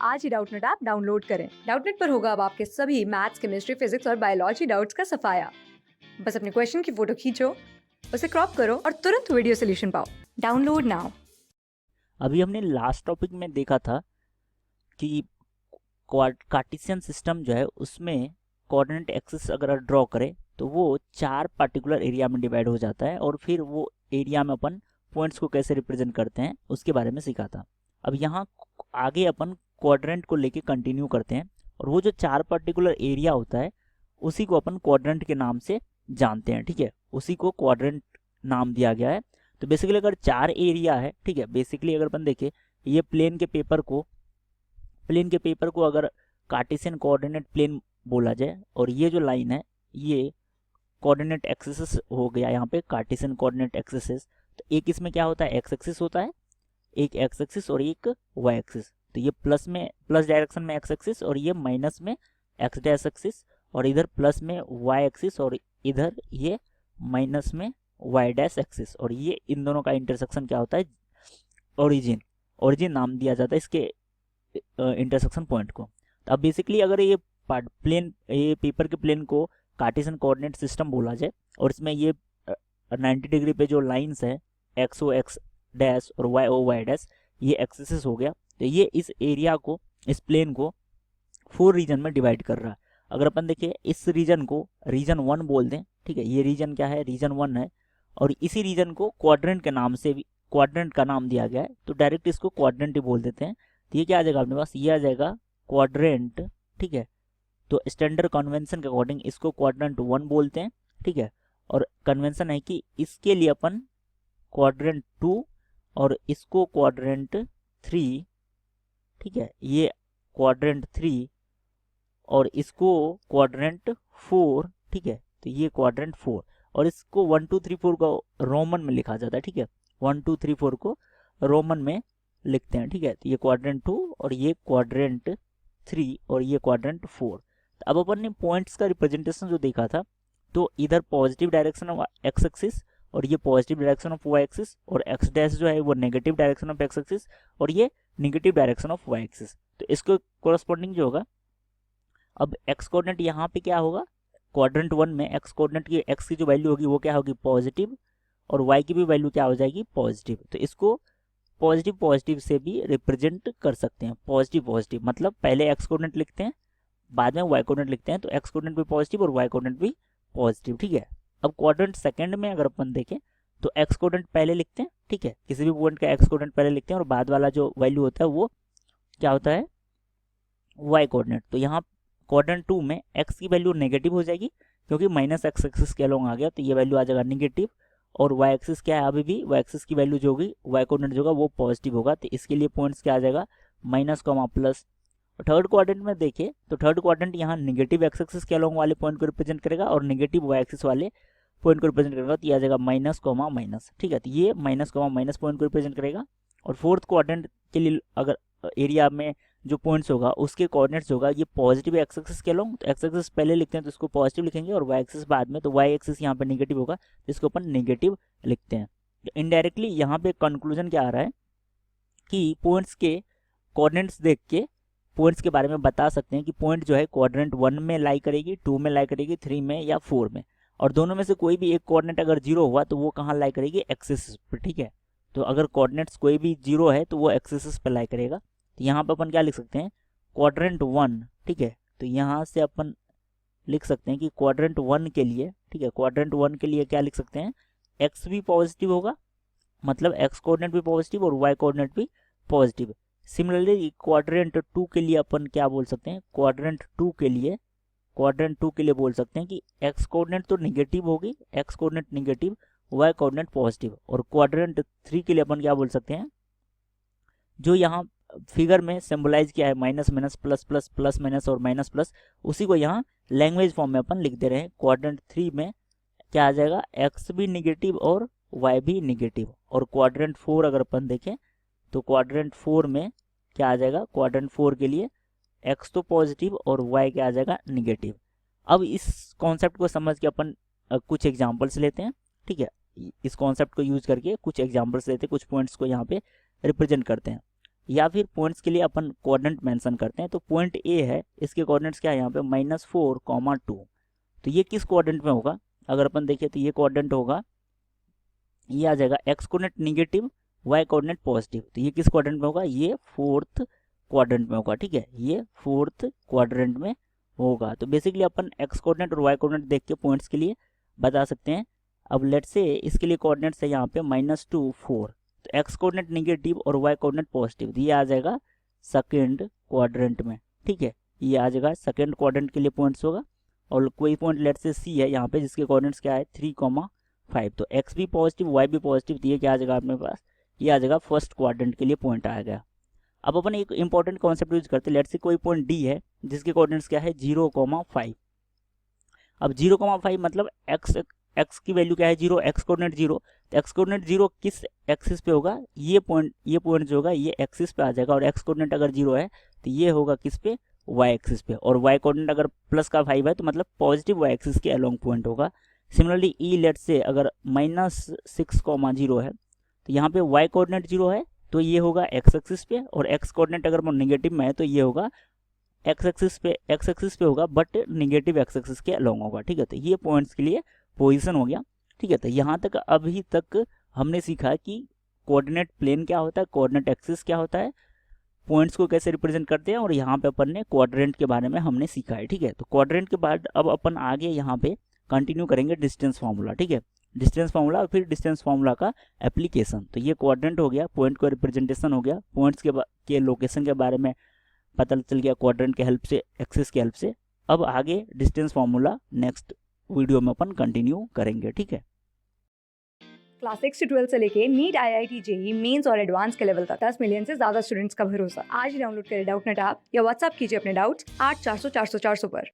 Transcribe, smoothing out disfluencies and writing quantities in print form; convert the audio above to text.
आज ही Doubtnut app download करें। Doubtnut पर होगा अब आपके सभी मैथ्स, केमिस्ट्री, फिजिक्स और बायोलॉजी डाउट्स का सफाया। बस अपने क्वेश्चन की फोटो खींचो, उसे क्रॉप करो और तुरंत वीडियो सोल्यूशन पाओ। Download now. अभी हमने लास्ट टॉपिक में देखा था कि कार्टेशियन सिस्टम जो है उसमें कोऑर्डिनेट एक्सिस अगर ड्रॉ करें तो वो 4 पार्टिकुलर एरिया में डिवाइड हो जाता है और फिर वो एरिया में अपन पॉइंट्स को कैसे रिप्रेजेंट करते हैं उसके बारे में सीखा था। अब यहाँ आगे अपन क्वाड्रेंट को लेके कंटिन्यू करते हैं और वो जो 4 पार्टिकुलर एरिया होता है उसी को अपन क्वाड्रेंट के नाम से जानते हैं। ठीक है, उसी को क्वाड्रेंट नाम दिया गया है। तो बेसिकली अगर 4 एरिया है, ठीक है, बेसिकली अगर अपन देखें ये प्लेन के पेपर को अगर कार्टेशियन कोऑर्डिनेट प्लेन बोला जाए और ये जो लाइन है ये कोऑर्डिनेट एक्सिस हो गया यहाँ पे कार्टेशियन कोऑर्डिनेट एक्सिस। तो एक इसमें क्या होता है, एक्स एक्सिस होता है, एक एक्स एक्सिस और एक वाई एक्सिस। तो ये प्लस डायरेक्शन में एक्स एक्सिस और ये माइनस में एक्स डैश एक्सिस और इधर प्लस में वाई एक्सिस और इधर ये माइनस में वाई डैश एक्सिस और ये इन दोनों का इंटरसेक्शन क्या होता है, ओरिजिन नाम दिया जाता है इसके इंटरसेक्शन पॉइंट को। तो अब बेसिकली अगर ये पेपर के प्लेन को कार्टेशियन कोऑर्डिनेट सिस्टम बोला जाए और इसमें ये 90 डिग्री पे जो लाइंस है एक्स ओ एक्स डैश और वाई ओ वाई डैश ये एक्सिस हो गया। तो ये इस एरिया को, इस प्लेन को 4 रीजन में डिवाइड कर रहा है। अगर अपन देखें इस रीजन को रीजन 1 बोल दें, ठीक है, ये रीजन क्या है, रीजन 1 है और इसी रीजन को क्वाड्रेंट के नाम से भी क्वाड्रेंट का नाम दिया गया है तो डायरेक्ट इसको क्वाड्रेंट ही बोल देते हैं। तो ये क्या आ जाएगा अपने पास, ये आ जाएगा क्वाड्रेंट। ठीक है, तो स्टैंडर्ड कन्वेंशन के अकॉर्डिंग इसको क्वाड्रेंट 1 बोलते हैं। ठीक है, और कन्वेंशन है कि इसके लिए अपन क्वाड्रेंट 2 और इसको क्वाड्रेंट 3, ठीक है, ये क्वाड्रेंट 3 और इसको क्वाड्रेंट 4, ठीक है, तो ये क्वाड्रेंट 4 और इसको 1 2 3 4 को रोमन में लिखा जाता है। ठीक है, 1 2 3 4 को रोमन में लिखते हैं। ठीक है, तो ये क्वाड्रेंट 2 और ये क्वाड्रेंट 3 और ये क्वाड्रेंट 4। तो अब अपन ने पॉइंट्स का रिप्रेजेंटेशन जो देखा था तो इधर positive direction of X axis और ये positive direction of Y axis और एक्स डैश जो है वो negative direction of X axis और ये negative direction of Y axis. तो इसको कोरस्पॉन्डिंग जो होगा, अब एक्स कोऑर्डिनेट यहाँ पे क्या होगा, क्वाड्रेंट 1 में एक्स कोऑर्डिनेट की एक्स की जो वैल्यू होगी वो क्या होगी, पॉजिटिव, और वाई की भी वैल्यू क्या हो जाएगी, पॉजिटिव। तो इसको पॉजिटिव से भी रिप्रेजेंट कर सकते हैं। पॉजिटिव मतलब पहले एक्स कोऑर्डिनेट लिखते हैं बाद में वाई कोऑर्डिनेट लिखते हैं, तो एक्स कोऑर्डिनेट भी पॉजिटिव और वाई कोऑर्डिनेट भी पॉजिटिव। ठीक है, अब क्वाड्रेंट सेकंड में अगर अपन देखें तो एक्स कोऑर्डिनेट पहले लिखते हैं। ठीक है, किसी भी पॉइंट का एक्स कोऑर्डिनेट पहले लिखते हैं और बाद वाला जो वैल्यू होता है वो क्या होता है, वाई कोऑर्डिनेट। तो यहाँ क्वाड्रेंट 2 में एक्स की वैल्यू नेगेटिव हो जाएगी क्योंकि माइनस एक्स एक्सिस के अलोंग आ गया, तो ये वैल्यू आ जाएगा नेगेटिव। और वाई एक्सिस क्या है, अभी भी वाई एक्सिस की वैल्यू जो होगी वाई कोऑर्डिनेट जो होगा वो पॉजिटिव होगा। तो इसके लिए पॉइंट्स क्या आ जाएगा, minus comma plus. Third quadrant में देखें तो थर्ड क्वाड्रेंट यहाँ नेगेटिव एक्स एक्सिस के अलोंग वाले पॉइंट को रिप्रेजेंट करेगा और नेगेटिव वाई एक्सिस वाले पॉइंट को रिप्रेजेंट करेगा। तो ये आ जाएगा माइनस कॉमा माइनस। ठीक है, तो ये माइनस कॉमा माइनस पॉइंट को रिप्रेजेंट करेगा। और फोर्थ क्वाड्रेंट के लिए अगर एरिया में जो पॉइंट्स होगा उसके कोऑर्डिनेट्स होगा ये पॉजिटिव एक्स एक्सिस के अलोंग, तो एक्स एक्सिस पहले लिखते हैं तो इसको पॉजिटिव लिखेंगे और वाई एक्सिस बाद में, तो वाई एक्सिस यहाँ पे नेगेटिव होगा तो इसको अपन नेगेटिव लिखते हैं। इनडायरेक्टली यहाँ पे कंक्लूजन क्या आ रहा है कि पॉइंट्स के कोऑर्डिनेट्स देख के पॉइंट्स के बारे में बता सकते हैं कि पॉइंट जो है क्वाड्रेंट 1 में लाई करेगी, 2 में लाई करेगी, 3 में या 4 में, और दोनों में से कोई भी एक कोऑर्डिनेट अगर 0 हुआ तो वो कहाँ लाई करेगी, एक्सिस पर। ठीक है, तो अगर कोऑर्डिनेट्स कोई भी 0 है तो वो एक्सिस पर लाई करेगा। तो यहाँ पर अपन क्या लिख सकते हैं, क्वाड्रेंट 1। ठीक है, तो यहाँ से अपन लिख सकते हैं कि क्वाड्रेंट 1 के लिए, ठीक है, क्वाड्रेंट 1 के लिए क्या लिख सकते हैं, एक्स भी पॉजिटिव होगा, मतलब एक्स कोऑर्डिनेट भी पॉजिटिव और वाई कोऑर्डिनेट भी पॉजिटिव। सिमिलरली क्वाड्रेंट 2 के लिए अपन क्या बोल सकते हैं, क्वाड्रेंट 2 के लिए बोल सकते हैं कि एक्स कोऑर्डिनेट तो निगेटिव होगी, X coordinate negative, Y coordinate positive. और क्वाड्रेंट 3 के लिए अपन क्या बोल सकते हैं, जो यहाँ फिगर में सिंबलाइज किया है minus minus plus plus plus minus और माइनस प्लस, उसी को यहाँ लैंग्वेज फॉर्म में अपन लिख दे रहे हैं। क्वाड्रेंट 3 में क्या आ जाएगा, एक्स भी निगेटिव और वाई भी निगेटिव। और क्वाड्रेंट 4 अगर अपन देखें तो क्वाड्रेंट 4 में क्या आ जाएगा, क्वाड्रेंट 4 के लिए एक्स तो पॉजिटिव और वाई क्या आ जाएगा, निगेटिव। अब इस कॉन्सेप्ट को समझ के अपन कुछ एग्जांपल्स लेते हैं। ठीक है, इस कॉन्सेप्ट को यूज करके कुछ एग्जांपल्स लेते हैं, कुछ पॉइंट्स को यहाँ पे रिप्रेजेंट करते हैं। या फिर पॉइंट्स के लिए अपन कोऑर्डिनेट मेंशन करते हैं। तो पॉइंट ए है, इसके कोऑर्डिनेट्स क्या है यहाँ पे -4,2। तो ये किस कोऑर्डिनेट में होगा? अगर अपन देखें तो ये कोऑर्डिनेट होगा, ये आ जाएगा X coordinate negative, Y coordinate positive. तो ये किस क्वाड्रेंट में होगा? ये फोर्थ क्वाड्रेंट में होगा, ठीक है, ये फोर्थ क्वाड्रेंट में होगा। तो बेसिकली अपन एक्स कोऑर्डिनेट और वाई कोऑर्डिनेट देख के पॉइंट्स के लिए बता सकते हैं। अब लेट्स से इसके लिए कोऑर्डिनेट्स है यहाँ पे -2, 4। तो एक्स कोऑर्डिनेट निगेटिव और वाई कोऑर्डिनेट पॉजिटिव, तो ये आ जाएगा सेकेंड क्वाड्रेंट में, ठीक है, ये आ जाएगा सेकेंड क्वाड्रेंट के लिए पॉइंट्स होगा। और कोई पॉइंट लेट्स से सी है यहाँ पे जिसके कोऑर्डिनेट्स क्या है 3,5। तो एक्स भी पॉजिटिव, वाई भी पॉजिटिव, तो ये क्या आ जाएगा अपने पास? ये आ जाएगा फर्स्ट क्वाड्रेंट के लिए पॉइंट आ गया। अब अपन एक इंपॉर्टेंट कॉन्सेप्ट यूज करते हैं। लेट्स से कोई पॉइंट डी है जिसके कोऑर्डिनेट्स क्या है 0,5। अब 0,5 मतलब एक्स की वैल्यू क्या है 0, एक्स कोऑर्डिनेट 0। तो एक्स कोऑर्डिनेट 0 किस एक्सिस पे होगा? ये पॉइंट जो होगा ये एक्सिस पे आ जाएगा। और एक्स कोऑर्डिनेट अगर 0 है तो ये होगा किस पे? वाई एक्सिस पे। और वाई कोऑर्डिनेट अगर प्लस का 5 है तो मतलब पॉजिटिव वाई एक्सिस के अलोंग पॉइंट होगा। सिमिलरली ई लेट्स से अगर -6,0 है तो यहाँ पे y कोऑर्डिनेट 0 है तो ये होगा x एक्सिस पे, और x कोऑर्डिनेट अगर नेगेटिव में है तो ये होगा x एक्सिस पे होगा, बट नेगेटिव x एक्सिस के अलोंग होगा, ठीक है। तो ये पॉइंट्स के लिए पोजीशन हो गया, ठीक है। तो यहाँ तक अभी तक हमने सीखा कि कोऑर्डिनेट प्लेन क्या होता है, कोऑर्डिनेट एक्सिस क्या होता है, पॉइंट्स को कैसे रिप्रेजेंट करते हैं, और यहाँ पे अपन ने क्वाड्रेंट के बारे में हमने सीखा है, ठीक है। तो क्वाड्रेंट के बाद अब अपन आगे यहाँ पे कंटिन्यू करेंगे डिस्टेंस फार्मूला, ठीक है, डिस्टेंस फार्मूला और फिर डिस्टेंस फार्मूला का एप्लीकेशन। तो ये क्वाड्रेंट हो गया, पॉइंट का रिप्रेजेंटेशन हो गया, पॉइंट्स के लोकेशन के बारे में पता चल गया क्वाड्रेंट के हेल्प से, एक्सिस के हेल्प से। अब आगे डिस्टेंस फार्मूला नेक्स्ट वीडियो में अपन कंटिन्यू करेंगे, ठीक है। क्लास 6 से 12 से लेके नीट, IIT, JEE मेंस और एडवांस के लेवल तक 10 मिलियन से ज्यादा स्टूडेंट्स का भरोसा। आज ही डाउनलोड करें डाउटनेट ऐप या व्हाट्सएप कीजिए अपने डाउट्स 8400 400 400 पर।